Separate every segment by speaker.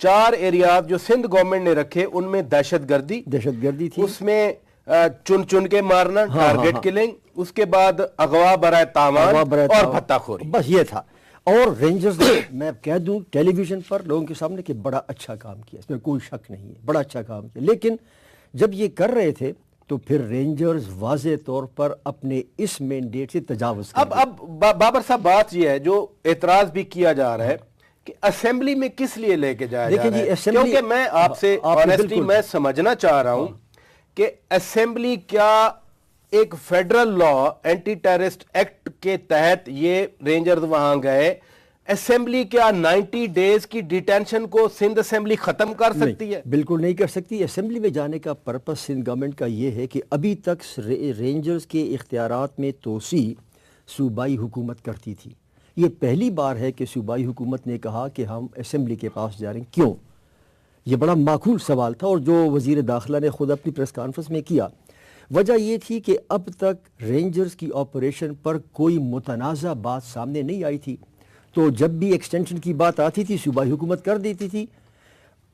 Speaker 1: 4 areas جو Sindh government نے رکھے ان میں دہشت گردی
Speaker 2: تھی،
Speaker 1: اس میں چن کے مارنا، ٹارگٹ کلنگ، اس کے بعد اغوا برائے تاوان اور بھتہ خوری،
Speaker 2: بس یہ تھا. اور رینجرز نے میں کہہ دوں ٹیلی ویژن پر لوگوں کے سامنے کہ بڑا اچھا کام کیا، اس میں کوئی شک نہیں ہے، بڑا اچھا کام کیا. لیکن جب یہ کر رہے تھے تو پھر رینجرز واضح طور پر اپنے اس مینڈیٹ سے تجاوز کر
Speaker 1: اب بابر صاحب بات یہ ہے جو اعتراض بھی کیا جا رہا ہے کہ اسمبلی میں کس لیے لے کے جایا جا رہا ہے، کیونکہ میں آپ سے آنیسٹلی میں سمجھنا چاہ رہا ہوں کہ اسمبلی کیا ایک فیڈرل لا اینٹی ٹیررسٹ ایکٹ کے تحت یہ رینجرز وہاں گئے، اسمبلی کیا 90 ڈیز کی ڈیٹینشن کو سندھ اسمبلی ختم کر سکتی ہے؟
Speaker 2: بالکل نہیں کر سکتی. اسمبلی میں جانے کا پرپس سندھ گورنمنٹ کا یہ ہے کہ ابھی تک رینجرز کے اختیارات میں توسیع صوبائی حکومت کرتی تھی. یہ پہلی بار ہے کہ صوبائی حکومت نے کہا کہ ہم اسمبلی کے پاس جا رہے ہیں. کیوں؟ یہ بڑا معقول سوال تھا اور جو وزیر داخلہ نے خود اپنی پریس کانفرنس میں کیا. وجہ یہ تھی کہ اب تک رینجرز کی آپریشن پر کوئی متنازع بات سامنے نہیں آئی تھی، تو جب بھی ایکسٹینشن کی بات آتی تھی صوبائی حکومت کر دیتی تھی.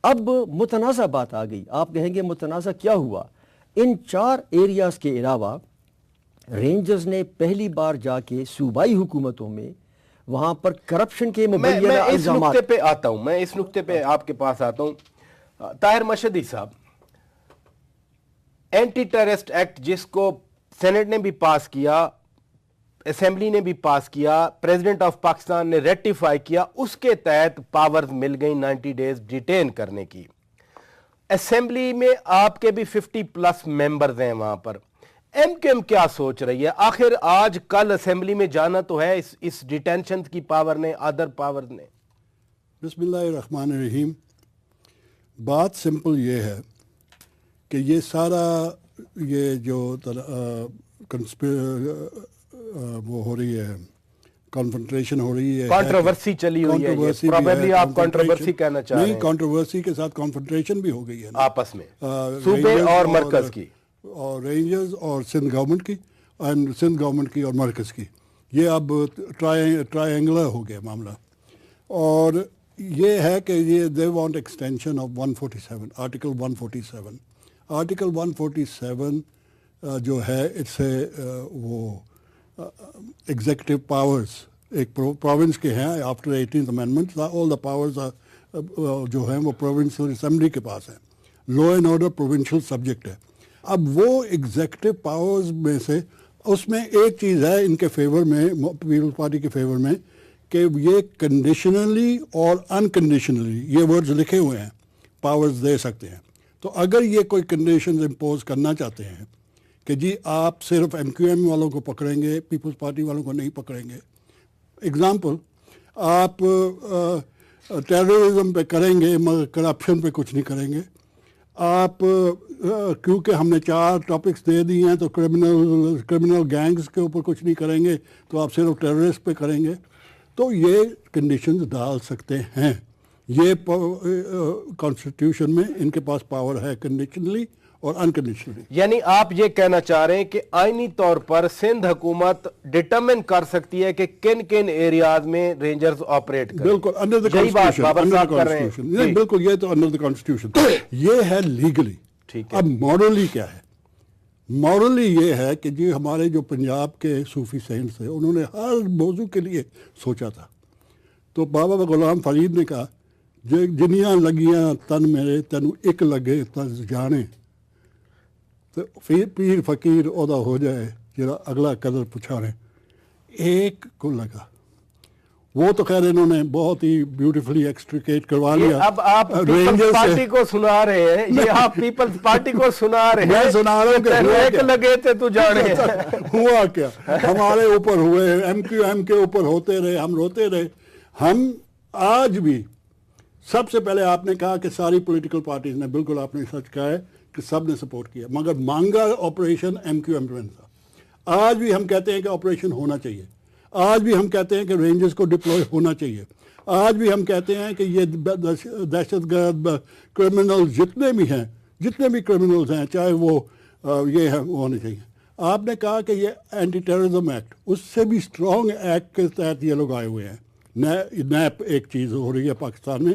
Speaker 2: اب متنازع بات آ گئی. آپ کہیں گے متنازع کیا ہوا؟ ان 4 ایریاز کے علاوہ رینجرز نے پہلی بار جا کے صوبائی حکومتوں میں وہاں پر کرپشن کے مبینہ الزامات.
Speaker 1: میں اس نقطے پہ آپ کے پاس آتا ہوں. طاہر مشہدی صاحب، اینٹی ٹیررسٹ ایکٹ جس کو سینٹ نے بھی پاس کیا، اسمبلی نے بھی پاس کیا، پریزیڈنٹ آف پاکستان نے ریٹیفائی کیا، اس کے تحت پاورز مل گئی 90 ڈیز ڈیٹین کرنے کی. اسمبلی میں آپ کے بھی 50+ ممبرز ہیں وہاں پر. ایم کیو ایم کیا سوچ رہی ہے؟ آخر آج کل اسمبلی میں جانا تو ہے اس ڈیٹینشن کی پاور نے، ادر پاور نے.
Speaker 3: بسم اللہ الرحمن الرحیم. بات سمپل یہ ہے کہ یہ سارا یہ جو وہ ہو رہی ہے، کانفنٹریشن ہو رہی ہے،
Speaker 1: کانٹروورسی چلی ہوئی ہے، پروبیبلی آپ کانٹروورسی کہنا چاہ رہے ہیں.
Speaker 3: نہیں، کانٹروورسی کے ساتھ کانفنٹریشن بھی ہو گئی ہے
Speaker 1: آپس میں، صوبے اور مرکز کی،
Speaker 3: اور رینجرز اور سندھ گورنمنٹ کی، سندھ گورنمنٹ کی اور مرکز کی. یہ اب ٹرائنگولر ہو گیا معاملہ. اور یہ ہے کہ یہ they want extension of 147 article 147. Article 147 جو ہے اس سے وہ ایگزیکٹو پاورز ایک پروونس کے ہیں. After 18th amendment all the powers جو ہیں وہ پروونشل اسمبلی کے پاس ہیں. لا اینڈ آرڈر پروونشل سبجیکٹ ہے. اب وہ ایگزیکٹو پاورز میں سے اس میں ایک چیز ہے ان کے فیور میں، پیپلز پارٹی کے فیور میں، کہ یہ کنڈیشنلی اور انکنڈیشنلی یہ ورڈز لکھے ہوئے ہیں پاورز دے سکتے ہیں. تو اگر یہ کوئی کنڈیشنز امپوز کرنا چاہتے ہیں کہ جی آپ صرف ایم کیو ایم والوں کو پکڑیں گے، پیپلز پارٹی والوں کو نہیں پکڑیں گے. ایگزامپل، آپ ٹیررزم پہ کریں گے مگر کرپشن پہ کچھ نہیں کریں گے. آپ کیونکہ ہم نے 4 ٹاپکس دے دی ہیں تو کرمنل گینگز کے اوپر کچھ نہیں کریں گے، تو آپ صرف ٹیررسٹ پہ کریں گے. تو یہ کنڈیشنز ڈال سکتے ہیں. یہ کانسٹیٹیوشن میں ان کے پاس پاور ہے کنڈیشنلی اور انکنڈیشنلی.
Speaker 1: یعنی آپ یہ کہنا چاہ رہے ہیں کہ آئینی طور پر سندھ حکومت ڈٹرمن کر سکتی ہے کہ کن کن ایریاز میں رینجرز آپریٹ کریں.
Speaker 3: بالکل انڈر دا کانسٹیٹیوشن. بالکل یہ تو انڈر دا کانسٹیٹیوشن یہ ہے لیگلی. اب مورلی کیا ہے؟ مورلی یہ ہے کہ جی ہمارے جو پنجاب کے صوفی سینٹس تھے انہوں نے ہر موضوع کے لیے سوچا تھا. تو بابا غلام فرید نے کہا جنیاں لگیاں تن میرے تینوں ایک لگے تز جانے، تو پیر فقیر عہدہ ہو جائے جرا اگلا قدر پچھاڑے. ایک کو لگا، وہ تو خیر انہوں نے بہت ہی بیوٹیفلی ایکسٹریکیٹ کروا لیا.
Speaker 1: اب آپ پیپلز پارٹی کو سنا رہے ہیں، یہ آپ پیپلز پارٹی کو سنا رہے ہیں.
Speaker 3: میں سنا رہا ہوں کہ
Speaker 1: ایک لگے تھے تو جانے
Speaker 3: ہوا کیا ہمارے اوپر ہوئے، ایم کیو ایم کے اوپر ہوتے رہے، ہم روتے رہے. ہم آج بھی سب سے پہلے آپ نے کہا کہ ساری پولیٹیکل پارٹیز نے، بالکل آپ نے سچ کہا ہے کہ سب نے سپورٹ کیا، مگر مانگا آپریشن ایم کیو ایم تھا. آج بھی ہم کہتے ہیں کہ آپریشن ہونا چاہیے. آج بھی ہم کہتے ہیں کہ رینجرز کو ڈپلوائے ہونا چاہیے. آج بھی ہم کہتے ہیں کہ یہ دہشت گرد کرمنل جتنے بھی کرمنلز ہیں، چاہے وہ یہ ہیں، وہ ہونے چاہیے. آپ نے کہا کہ یہ اینٹی ٹیررزم ایکٹ، اس سے بھی اسٹرانگ ایکٹ کے تحت یہ لوگ آئے ہوئے ہیں. نیپ ایک چیز ہو رہی ہے پاکستان میں،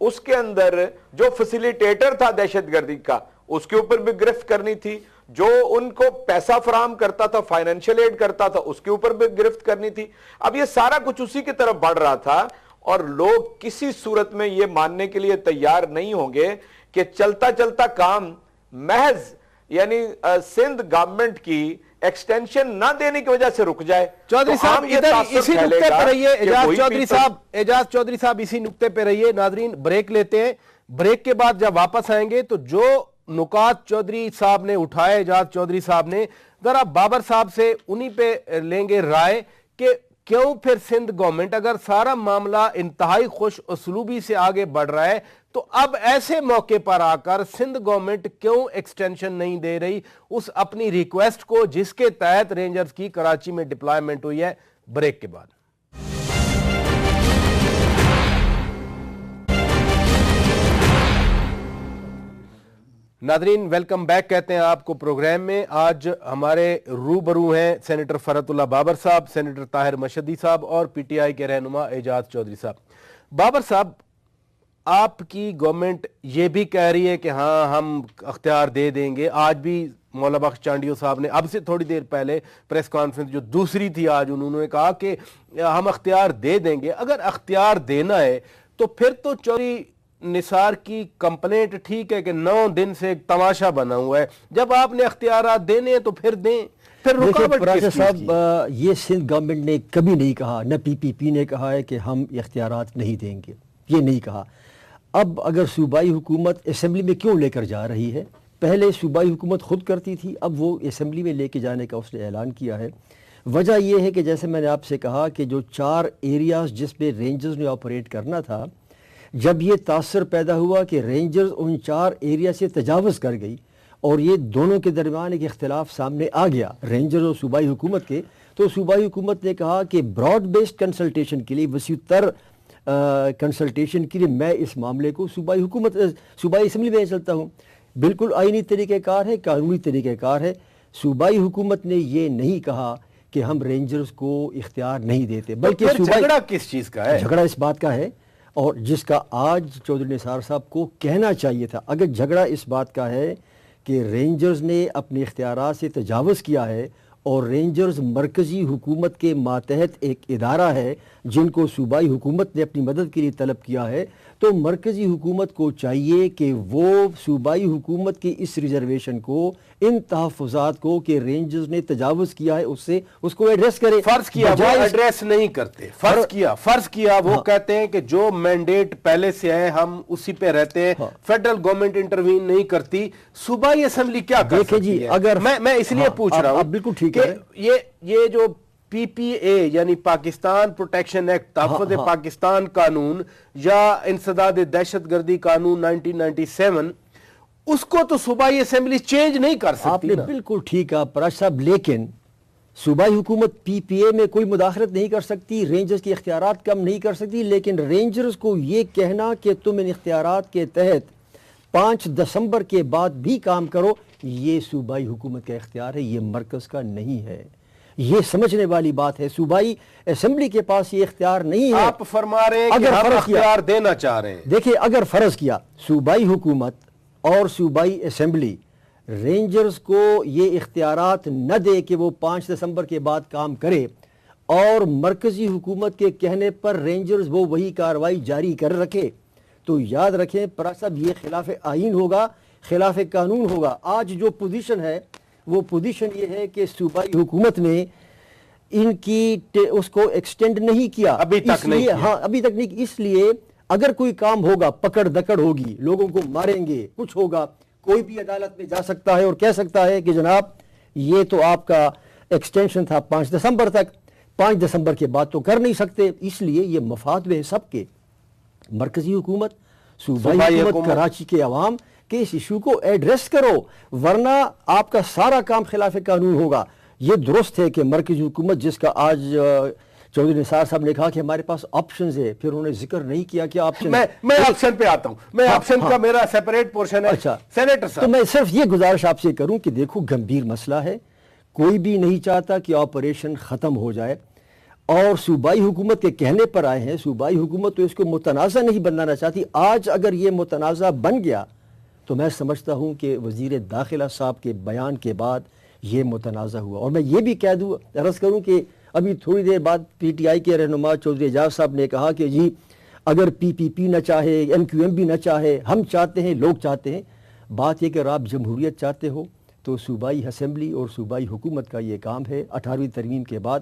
Speaker 4: اس کے اندر جو فیسیلیٹیٹر تھا دہشت گردی کا اس کے اوپر بھی گرفت کرنی تھی، جو ان کو پیسہ فراہم کرتا تھا، فائنینشیل ایڈ کرتا تھا، اس کے اوپر بھی گرفت کرنی تھی۔ اب یہ سارا کچھ اسی کی طرف بڑھ رہا تھا، اور لوگ کسی صورت میں یہ ماننے کے لیے تیار نہیں ہوں گے کہ چلتا چلتا کام محض یعنی سندھ گورنمنٹ کی ایکسٹینشن نہ دینے کی وجہ سے رک جائے۔
Speaker 1: چودھری صاحب ادھر اسی نقطے پہ رہیے، اعجاز چودھری صاحب اسی نقطے پہ رہیے۔ ناظرین بریک لیتے ہیں، بریک کے بعد جب واپس آئیں گے تو جو نکات چودھری صاحب نے اٹھائے، اعجاز چودھری صاحب نے، ذرا بابر صاحب سے انہی پہ لیں گے رائے کہ کیوں پھر سندھ گورنمنٹ اگر سارا معاملہ انتہائی خوش اسلوبی سے آگے بڑھ رہا ہے تو اب ایسے موقع پر آ کر سندھ گورنمنٹ کیوں ایکسٹینشن نہیں دے رہی اس اپنی ریکویسٹ کو جس کے تحت رینجرز کی کراچی میں ڈپلائمنٹ ہوئی ہے؟ بریک کے بعد ناظرین ویلکم بیک کہتے ہیں آپ کو پروگرام میں۔ آج ہمارے روبرو ہیں سینیٹر فرحت اللہ بابر صاحب، سینیٹر طاہر مشہدی صاحب اور پی ٹی آئی کے رہنما اعجاز چودھری صاحب۔ بابر صاحب، آپ کی گورنمنٹ یہ بھی کہہ رہی ہے کہ ہاں ہم اختیار دے دیں گے۔ آج بھی مولا بخش چانڈیو صاحب نے اب سے تھوڑی دیر پہلے پریس کانفرنس جو دوسری تھی آج، انہوں نے کہا کہ ہم اختیار دے دیں گے۔ اگر اختیار دینا ہے تو پھر تو چوری نثار کی کمپلینٹ ٹھیک ہے کہ 9 دن سے ایک تماشا بنا ہوا ہے، جب آپ نے اختیارات دینے ہیں تو پھر دیں، پھر رکاوٹ
Speaker 2: پراچا صاحب یہ سندھ گورنمنٹ نے کبھی نہیں کہا، نہ پی پی پی نے کہا ہے کہ ہم اختیارات نہیں دیں گے، یہ نہیں کہا۔ اب اگر صوبائی حکومت اسمبلی میں کیوں لے کر جا رہی ہے؟ پہلے صوبائی حکومت خود کرتی تھی، اب وہ اسمبلی میں لے کے جانے کا اس نے اعلان کیا ہے۔ وجہ یہ ہے کہ جیسے میں نے آپ سے کہا کہ جو 4 ایریاز جس پہ رینجرز نے آپریٹ کرنا تھا، جب یہ تاثر پیدا ہوا کہ رینجرز ان 4 ایریا سے تجاوز کر گئی اور یہ دونوں کے درمیان ایک اختلاف سامنے آ گیا رینجرز اور صوبائی حکومت کے، تو صوبائی حکومت نے کہا کہ براڈ بیسڈ کنسلٹیشن کے لیے، وسیع تر کنسلٹیشن کے لیے میں اس معاملے کو صوبائی اسمبلی میں چلتا ہوں۔ بالکل آئینی طریقہ کار ہے، قانونی طریقہ کار ہے۔ صوبائی حکومت نے یہ نہیں کہا کہ ہم رینجرز کو اختیار نہیں دیتے، بلکہ
Speaker 1: جھگڑا کس چیز کا ہے؟
Speaker 2: جھگڑا اس بات کا ہے، اور جس کا آج چودھری نثار صاحب کو کہنا چاہیے تھا۔ اگر جھگڑا اس بات کا ہے کہ رینجرز نے اپنے اختیارات سے تجاوز کیا ہے اور رینجرز مرکزی حکومت کے ماتحت ایک ادارہ ہے جن کو صوبائی حکومت نے اپنی مدد کے لیے طلب کیا ہے، تو مرکزی حکومت کو چاہیے کہ وہ صوبائی حکومت کی اس ریزرویشن کو، ان تحفظات کو کہ رینجرز نے تجاوز کیا ہے اس کو ایڈریس کرے۔
Speaker 1: فرض کیا وہ ایڈریس نہیں کرتے، فرض کیا وہ کہتے ہیں کہ جو مینڈیٹ پہلے سے ہے ہم اسی پہ رہتے ہیں، فیڈرل گورنمنٹ انٹروین نہیں کرتی، صوبائی اسمبلی کیا کر سکتی ہے؟
Speaker 2: اگر
Speaker 1: میں اس لیے پوچھ رہا ہوں
Speaker 2: بالکل ٹھیک
Speaker 1: کہ
Speaker 2: ہے،
Speaker 1: یہ جو پی پی اے یعنی پاکستان پروٹیکشن ایکٹ، تحفظ پاکستان قانون یا انسداد دہشت گردی قانون 1997، اس کو تو صوبائی اسمبلی چینج نہیں کر سکتی۔
Speaker 2: آپ نے بالکل ٹھیک کہا پراج صاحب، لیکن صوبائی حکومت پی پی اے میں کوئی مداخلت نہیں کر سکتی، رینجرز کی اختیارات کم نہیں کر سکتی، لیکن رینجرز کو یہ کہنا کہ تم ان اختیارات کے تحت 5 دسمبر کے بعد بھی کام کرو، یہ صوبائی حکومت کا اختیار ہے، یہ مرکز کا نہیں ہے۔ یہ سمجھنے والی بات ہے، صوبائی اسمبلی کے پاس یہ اختیار نہیں ہے۔
Speaker 1: آپ فرما رہے ہیں کہ ہم اختیار دینا چاہ رہے ہیں۔
Speaker 2: دیکھیں، اگر فرض کیا صوبائی حکومت اور صوبائی اسمبلی رینجرز کو یہ اختیارات نہ دے کہ وہ 5 دسمبر کے بعد کام کرے، اور مرکزی حکومت کے کہنے پر رینجرز وہ وہی کارروائی جاری کر رکھے، تو یاد رکھیں پراج صاحب یہ خلاف آئین ہوگا، خلاف قانون ہوگا۔ آج جو پوزیشن ہے وہ پوزیشن یہ ہے کہ صوبائی حکومت نے ان کی اس کو ایکسٹینڈ نہیں کیا،
Speaker 1: ابھی تک نہیں کیا۔
Speaker 2: ہاں ابھی تک نہیں، اس لیے اگر کوئی کام ہوگا، پکڑ دکڑ ہوگی، لوگوں کو ماریں گے، کچھ ہوگا، کوئی بھی عدالت میں جا سکتا ہے اور کہہ سکتا ہے کہ جناب یہ تو آپ کا ایکسٹینشن تھا 5 دسمبر تک، 5 دسمبر کے بعد تو کر نہیں سکتے۔ اس لیے یہ مفاد میں سب کے، مرکزی حکومت، صوبائی حکومت، کراچی کے عوام، کہ اس ایشو کو ایڈریس کرو، ورنہ آپ کا سارا کام خلاف قانون ہوگا۔ یہ درست ہے کہ مرکزی حکومت، جس کا آج چودھری نثار صاحب نے کہا کہ ہمارے پاس آپشنز ہے، پھر انہوں نے ذکر نہیں کیا کہ آپشن،
Speaker 1: میں آپشن پہ آتا ہوں، میں آپشن کا میرا سیپریٹ پورشن ہے۔
Speaker 2: اچھا
Speaker 1: سینیٹر صاحب،
Speaker 2: تو میں صرف یہ گزارش آپ سے کروں کہ دیکھو گمبھیر مسئلہ ہے، کوئی بھی نہیں چاہتا کہ آپریشن ختم ہو جائے، اور صوبائی حکومت کے کہنے پر آئے ہیں. صوبائی حکومت تو اس کو متنازع نہیں بنانا چاہتی. آج اگر یہ متنازع بن گیا تو میں سمجھتا ہوں کہ وزیر داخلہ صاحب کے بیان کے بعد یہ متنازع ہوا. اور میں یہ بھی کہہ دوں، عرض کروں کہ ابھی تھوڑی دیر بعد پی ٹی آئی کے رہنما چودھری اعجاز صاحب نے کہا کہ جی اگر پی پی پی نہ چاہے، ایم کیو ایم بھی نہ چاہے، ہم چاہتے ہیں، لوگ چاہتے ہیں. بات یہ کہ اگر آپ جمہوریت چاہتے ہو تو صوبائی اسمبلی اور صوبائی حکومت کا یہ کام ہے. 18ویں ترمیم کے بعد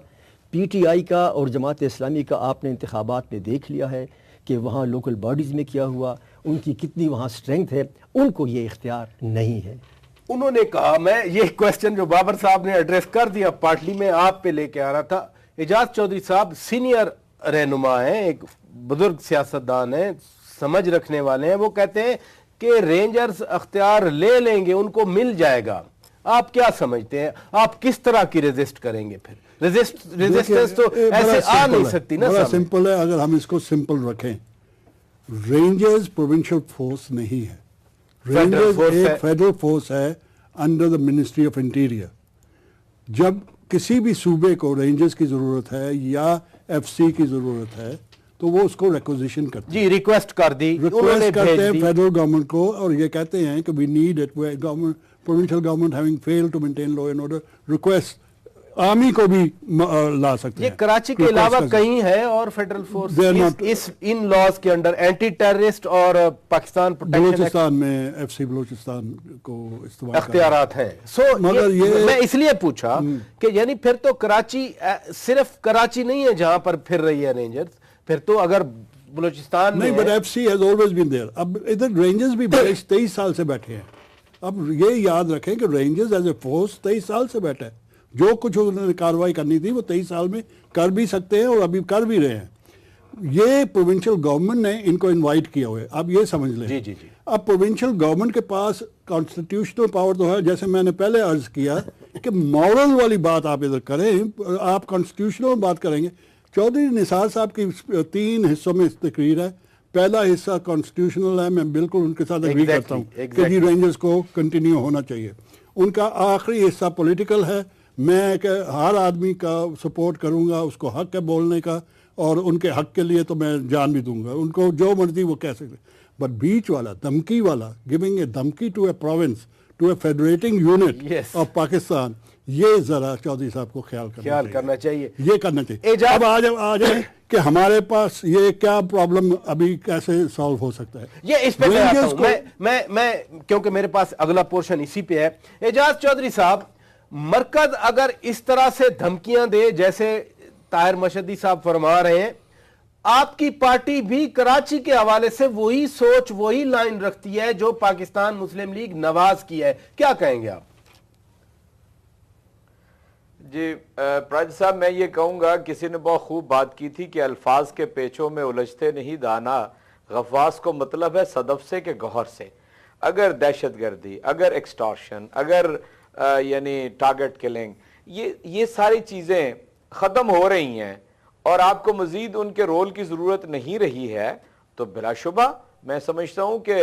Speaker 2: پی ٹی آئی کا اور جماعت اسلامی کا آپ نے انتخابات میں دیکھ لیا ہے کہ وہاں لوکل باڈیز میں کیا ہوا، ان کی کتنی وہاں سٹرینگتھ ہے. ان کو یہ اختیار نہیں ہے.
Speaker 1: انہوں نے کہا، میں یہ کویسچن جو بابر صاحب نے ایڈریس کر دیا پارٹلی میں آپ پہ لے کے آ رہا تھا. اعجاز چودھری صاحب سینئر رہنما ہیں، ایک بزرگ سیاستدان ہیں، سمجھ رکھنے والے ہیں. وہ کہتے ہیں کہ رینجرز اختیار لے لیں گے، ان کو مل جائے گا. آپ کیا سمجھتے ہیں؟ آپ کس طرح کی ریزسٹ کریں گے؟ پھر ریزسٹنس تو ایسے آ نہیں سکتی نا.
Speaker 3: بڑا سمپل ہے. اگر ہم اس کو سمپل رکھیں، رینجرز پروونشل فورس نہیں ہے. رینجرز ایک فیڈرل فورس ہے under the ministry of interior. جب کسی بھی صوبے کو رینجرز کی ضرورت ہے یا ایف سی کی ضرورت ہے تو وہ اس کو ریکوزیشن کرتے ہیں.
Speaker 1: جی ریکویسٹ کر دی،
Speaker 3: ریکویسٹ کرتے ہیں فیڈرل گورنمنٹ کو، اور یہ کہتے ہیں کہ we need it. Government provincial government having fail to maintain law and order, request army کو بھی لا سکتے ہیں.
Speaker 1: یہ کراچی کے علاوہ کہیں ہے اور فیڈرل فورس اس ان لاز کے انڈر اینٹی ٹیررسٹ اور پاکستان
Speaker 3: بلوچستان میں ایف سی بلوچستان کو استعمال
Speaker 1: اختیارات ہیں. سو میں اس لیے پوچھا کہ یعنی پھر تو کراچی صرف کراچی نہیں ہے جہاں پر پھر رہی ہے رینجرز، پھر تو اگر بلوچستان میں
Speaker 3: نہیں، but F C has always been there. اب ادھر رینجرز بھی 23 سال سے بیٹھے ہیں. اب یہ یاد رکھیں کہ رینجرز ایز اے فورس 23 سال سے بیٹھا ہے. جو کچھ انہوں نے کارروائی کرنی تھی وہ 23 سال میں کر بھی سکتے ہیں اور ابھی کر بھی رہے ہیں. یہ پروونشل گورنمنٹ نے ان کو انوائٹ کیا ہوئے. اب یہ سمجھ لیں.
Speaker 1: جی جی جی.
Speaker 3: اب پروونشل گورنمنٹ کے پاس کانسٹیٹیوشنل پاور تو ہے، جیسے میں نے پہلے عرض کیا کہ مورل والی بات آپ ادھر کریں. آپ کانسٹیٹیوشنل بات کریں گے. چودھری نثار صاحب کی 3 حصوں میں تقریر ہے. پہلا حصہ کانسٹیٹیوشنل ہے، میں بالکل ان کے ساتھ ایگری کرتا ہوں کہ جی رینجرز کو کنٹینیو ہونا چاہیے. ان کا آخری حصہ پولیٹیکل ہے. میں کہ ہر آدمی کا سپورٹ کروں گا، اس کو حق ہے بولنے کا، اور ان کے حق کے لیے تو میں جان بھی دوں گا. ان کو جو مرضی وہ کہہ سکتے. بٹ بیچ والا دھمکی والا، گیونگ اے دھمکی to a province, to a federating unit of Pakistan, یہ ذرا چودھری صاحب کو خیال کرنا چاہیے. یہ کرنا چاہیے. اب آ جائیں کہ ہمارے پاس یہ کیا پرابلم ابھی کیسے سالو ہو سکتا ہے.
Speaker 1: یہ اس پہ میں آتا ہوں. میں کیونکہ میرے پاس اگلا پورشن اسی پہ ہے. اعجاز چودھری صاحب، مرکز اگر اس طرح سے دھمکیاں دے جیسے طاہر مشہدی صاحب فرما رہے ہیں، آپ کی پارٹی بھی کراچی کے حوالے سے وہی سوچ، وہی لائن رکھتی ہے جو پاکستان مسلم لیگ نواز کی ہے. کیا کہیں گے آپ؟
Speaker 4: جی پراج صاحب، میں یہ کہوں گا، کسی نے بہت خوب بات کی تھی کہ الفاظ کے پیچوں میں الجھتے نہیں دانا، غواص کو مطلب ہے صدف سے کہ گوہر سے. اگر دہشت گردی، اگر ایکسٹارشن، اگر یعنی ٹارگٹ کلنگ، یہ ساری چیزیں ختم ہو رہی ہیں اور آپ کو مزید ان کے رول کی ضرورت نہیں رہی ہے، تو بلا شبہ میں سمجھتا ہوں کہ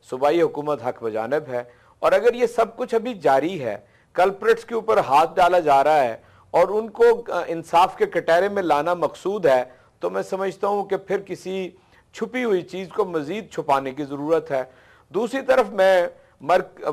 Speaker 4: صوبائی حکومت حق بجانب ہے. اور اگر یہ سب کچھ ابھی جاری ہے، کلپریٹس کے اوپر ہاتھ ڈالا جا رہا ہے اور ان کو انصاف کے کٹہرے میں لانا مقصود ہے، تو میں سمجھتا ہوں کہ پھر کسی چھپی ہوئی چیز کو مزید چھپانے کی ضرورت ہے. دوسری طرف میں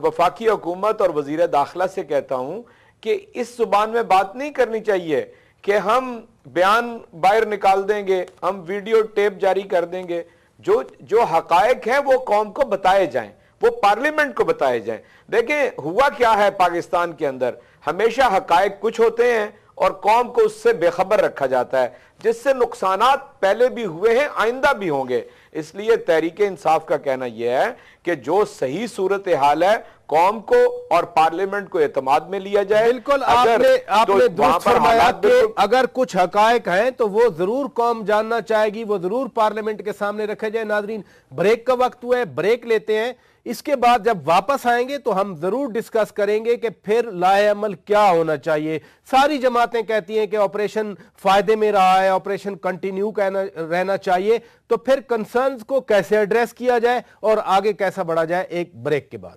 Speaker 4: وفاقی حکومت اور وزیر داخلہ سے کہتا ہوں کہ اس زبان میں بات نہیں کرنی چاہیے کہ ہم بیان باہر نکال دیں گے، ہم ویڈیو ٹیپ جاری کر دیں گے. جو حقائق ہیں وہ قوم کو بتائے جائیں، وہ پارلیمنٹ کو بتائے جائیں. دیکھیں ہوا کیا ہے پاکستان کے اندر، ہمیشہ حقائق کچھ ہوتے ہیں اور قوم کو اس سے بے خبر رکھا جاتا ہے، جس سے نقصانات پہلے بھی ہوئے ہیں، آئندہ بھی ہوں گے. اس لیے تحریک انصاف کا کہنا یہ ہے کہ جو صحیح صورتحال ہے قوم کو اور پارلیمنٹ کو اعتماد میں لیا جائے.
Speaker 1: بالکل آپ نے درست فرمایا کہ اگر کچھ حقائق ہیں تو وہ ضرور قوم جاننا چاہے گی، وہ ضرور پارلیمنٹ کے سامنے رکھے جائے. ناظرین، بریک کا وقت ہوا ہے، بریک لیتے ہیں. اس کے بعد جب واپس آئیں گے تو ہم ضرور ڈسکس کریں گے کہ پھر لائحہ عمل کیا ہونا چاہیے. ساری جماعتیں کہتی ہیں کہ آپریشن فائدے میں رہا ہے، آپریشن کنٹینیو رہنا چاہیے. تو پھر کنسرنز کو کیسے ایڈریس کیا جائے اور آگے کیسا بڑھا جائے، ایک بریک کے بعد.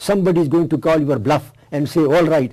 Speaker 2: somebody is going to call your bluff and say all right,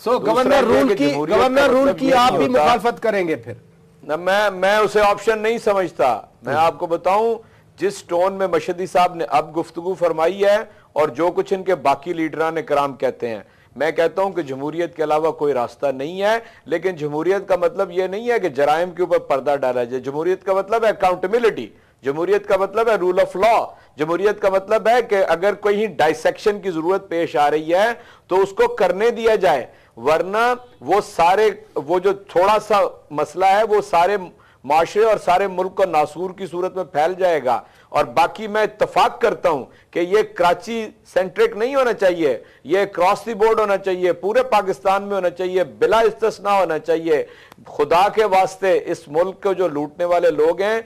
Speaker 1: so governor rule کی آپ بھی مخالفت کریں گے پھر؟
Speaker 4: میں اسے آپشن نہیں سمجھتا. میں آپ کو بتاؤں جس ٹون میں مشہدی صاحب نے اب گفتگو فرمائی ہے اور جو کچھ ان کے باقی لیڈران کرام کہتے ہیں, میں کہتا ہوں کہ جمہوریت کے علاوہ کوئی راستہ نہیں ہے. لیکن جمہوریت کا مطلب یہ نہیں ہے کہ جرائم کے اوپر پردہ ڈالا جائے. جمہوریت کا مطلب ہے اکاؤنٹیبلٹی, جمہوریت کا مطلب ہے رول آف لا, جمہوریت کا مطلب ہے کہ اگر کوئی ڈائسیکشن کی ضرورت پیش آ رہی ہے تو اس کو کرنے دیا جائے, ورنہ وہ جو تھوڑا سا مسئلہ ہے وہ سارے معاشرے اور سارے ملک کو ناسور کی صورت میں پھیل جائے گا. اور باقی میں اتفاق کرتا ہوں کہ یہ کراچی سینٹرک نہیں ہونا چاہیے, یہ کراس دی بورڈ ہونا چاہیے, پورے پاکستان میں ہونا چاہیے, بلا استثناء ہونا چاہیے. خدا کے واسطے اس ملک کو جو لوٹنے والے لوگ ہیں,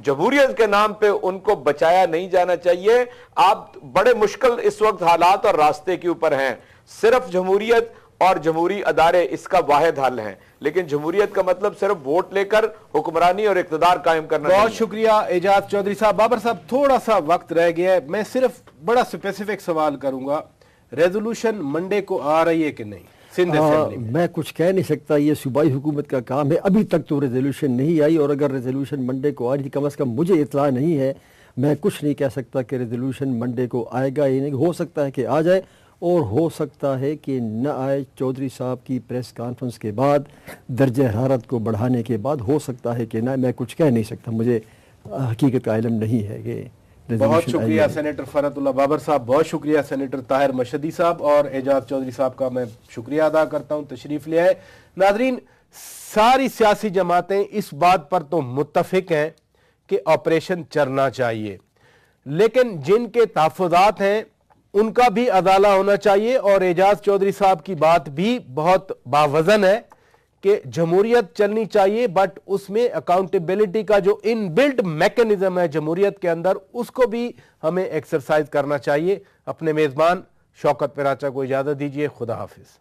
Speaker 4: جمہوریت کے نام پہ ان کو بچایا نہیں جانا چاہیے. آپ بڑے مشکل اس وقت حالات اور راستے کے اوپر ہیں. صرف جمہوریت اور جمہوری ادارے اس کا واحد حل ہیں, لیکن جمہوریت کا مطلب صرف ووٹ لے کر حکمرانی اور اقتدار قائم کرنا.
Speaker 1: بہت شکریہ اعجاز چودھری صاحب. بابر صاحب تھوڑا سا وقت رہ گیا ہے, میں صرف بڑا اسپیسیفک سوال کروں گا, ریزولوشن منڈے کو آ رہی ہے کہ نہیں سندھ اسمبلی میں؟
Speaker 2: میں کچھ کہہ نہیں سکتا, یہ صوبائی حکومت کا کام ہے. ابھی تک تو ریزولوشن نہیں آئی, اور اگر ریزولوشن منڈے کو آ رہی, کم از کم مجھے اطلاع نہیں ہے. میں کچھ نہیں کہہ سکتا کہ ریزولوشن منڈے کو آئے گا یا نہیں. ہو سکتا ہے کہ آ جائے اور ہو سکتا ہے کہ نہ آئے. چودھری صاحب کی پریس کانفرنس کے بعد, درجہ حرارت کو بڑھانے کے بعد ہو سکتا ہے کہ نہ. میں کچھ کہہ نہیں سکتا, مجھے حقیقت کا علم نہیں ہے کہ.
Speaker 1: بہت شکریہ سینیٹر فرحت اللہ بابر صاحب, بہت شکریہ سینیٹر طاہر مشہدی صاحب, اور اعجاز چودھری صاحب کا میں شکریہ ادا کرتا ہوں تشریف لے آئے. ناظرین, ساری سیاسی جماعتیں اس بات پر تو متفق ہیں کہ آپریشن چلنا چاہیے, لیکن جن کے تحفظات ہیں ان کا بھی ازالہ ہونا چاہیے. اور اعجاز چودھری صاحب کی بات بھی بہت باوزن ہے کہ جمہوریت چلنی چاہیے, بٹ اس میں اکاؤنٹیبلٹی کا جو ان بلٹ میکنزم ہے جمہوریت کے اندر, اس کو بھی ہمیں ایکسرسائز کرنا چاہیے. اپنے میزبان شوکت پراچا کو اجازت دیجیے. خدا حافظ.